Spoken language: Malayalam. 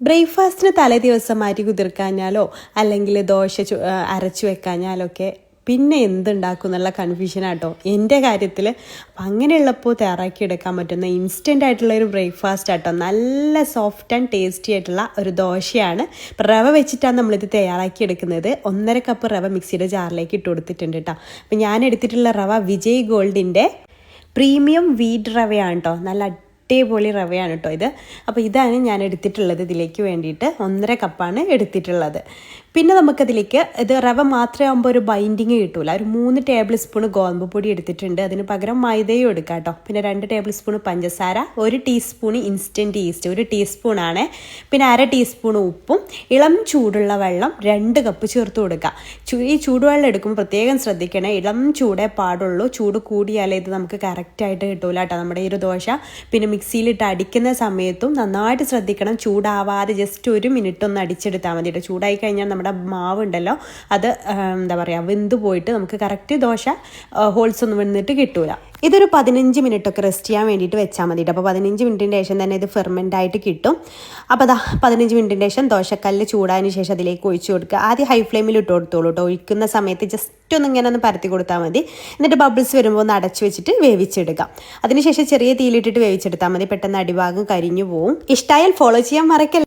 ബ്രേക്ക്ഫാസ്റ്റിന് തലേ ദിവസം മാറ്റി കുതിർക്കാഞ്ഞാലോ അല്ലെങ്കിൽ ദോശ അരച്ചു വെക്കാഞ്ഞാലൊക്കെ പിന്നെ എന്തുണ്ടാക്കും എന്നുള്ള കൺഫ്യൂഷനാട്ടോ എൻ്റെ കാര്യത്തിൽ. അപ്പം അങ്ങനെയുള്ളപ്പോൾ തയ്യാറാക്കി എടുക്കാൻ പറ്റുന്ന ഇൻസ്റ്റൻ്റ് ആയിട്ടുള്ള ഒരു ബ്രേക്ക്ഫാസ്റ്റ് ആട്ടോ. നല്ല സോഫ്റ്റ് ആൻഡ് ടേസ്റ്റി ആയിട്ടുള്ള ഒരു ദോശയാണ്. റവ വെച്ചിട്ടാണ് നമ്മളിത് തയ്യാറാക്കി എടുക്കുന്നത്. 1.5 കപ്പ് റവ മിക്സിയുടെ ജാറിലേക്ക് ഇട്ട് കൊടുത്തിട്ടുണ്ട് കേട്ടോ. അപ്പം ഞാൻ എടുത്തിട്ടുള്ള റവ വിജയ് ഗോൾഡിൻ്റെ പ്രീമിയം വീറ്റ് റവയാണ് കേട്ടോ. നല്ല അടിപൊളി റവയാണ് കേട്ടോ ഇത്. അപ്പോൾ ഇതാണ് ഞാൻ എടുത്തിട്ടുള്ളത് ഇതിലേക്ക് വേണ്ടിയിട്ട്. 1.5 കപ്പാണ് എടുത്തിട്ടുള്ളത്. പിന്നെ നമുക്കതിലേക്ക് ഇത് റവ മാത്രമാകുമ്പോൾ ഒരു ബൈൻഡിങ് കിട്ടൂല. ഒരു 3 ടേബിൾ സ്പൂൺ ഗോതമ്പ് പൊടി എടുത്തിട്ടുണ്ട്. അതിന് പകരം മൈദയും എടുക്കാം കേട്ടോ. പിന്നെ 2 ടേബിൾ സ്പൂൺ പഞ്ചസാര, 1 ടീസ്പൂൺ ഇൻസ്റ്റൻറ്റ് ഈസ്റ്റ്, 1 ടീസ്പൂണാണ്. പിന്നെ 1/2 ടീസ്പൂൺ ഉപ്പും ഇളം ചൂടുള്ള വെള്ളം 2 കപ്പ് ചേർത്ത് കൊടുക്കുക. ഈ ചൂടുവെള്ളം എടുക്കുമ്പോൾ പ്രത്യേകം ശ്രദ്ധിക്കണേ, ഇളം ചൂടേ പാടുള്ളൂ. ചൂട് കൂടിയാലേ ഇത് നമുക്ക് കറക്റ്റായിട്ട് കിട്ടൂല കേട്ടോ നമ്മുടെ ഈ ഒരു ദോശ. പിന്നെ മിക്സിയിലിട്ട് അടിക്കുന്ന സമയത്തും നന്നായിട്ട് ശ്രദ്ധിക്കണം, ചൂടാവാതെ ജസ്റ്റ് 1 മിനിറ്റ് ഒന്ന് അടിച്ചെടുത്താൽ മതി കേട്ടോ. ചൂടായി കഴിഞ്ഞാൽ നമ്മുടെ മാവ് ഉണ്ടല്ലോ അത് എന്താ പറയുക വെന്ത് പോയിട്ട് നമുക്ക് കറക്റ്റ് ദോശ ഹോൾസ് ഒന്നും വന്നിട്ട് കിട്ടൂല. ഇതൊരു 15 മിനിറ്റ് ഒക്കെ റെസ്റ്റ് ചെയ്യാൻ വേണ്ടിയിട്ട് വെച്ചാൽ മതി. അപ്പോൾ 15 മിനിറ്റിൻ്റെ ശേഷം തന്നെ ഇത് ഫെർമെൻ്റ് ആയിട്ട് കിട്ടും. അപ്പോൾ അതാ 15 മിനിറ്റിൻ്റെ ശേഷം ദോശക്കല്ല് ചൂടായതിന് ശേഷം അതിലേക്ക് ഒഴിച്ചു കൊടുക്കുക. ആദ്യം ഹൈ ഫ്ലെയിമിൽ ഇട്ട് കൊടുത്തോളൂ കേട്ടോ. ഒഴിക്കുന്ന സമയത്ത് ജസ്റ്റ് ഒന്ന് ഇങ്ങനെ ഒന്ന് പരത്തി കൊടുത്താൽ മതി. എന്നിട്ട് ബബിൾസ് വരുമ്പോൾ ഒന്ന് അടച്ചു വെച്ചിട്ട് വേവിച്ചെടുക്കാം. അതിനുശേഷം ചെറിയ തീയിലിട്ടിട്ട് വേവിച്ചെടുത്താൽ മതി. പെട്ടെന്ന് അടിഭാഗം കരിഞ്ഞു പോവും. ഇഷ്ടമായാൽ ഫോളോ ചെയ്യാൻ മറക്കല്ല.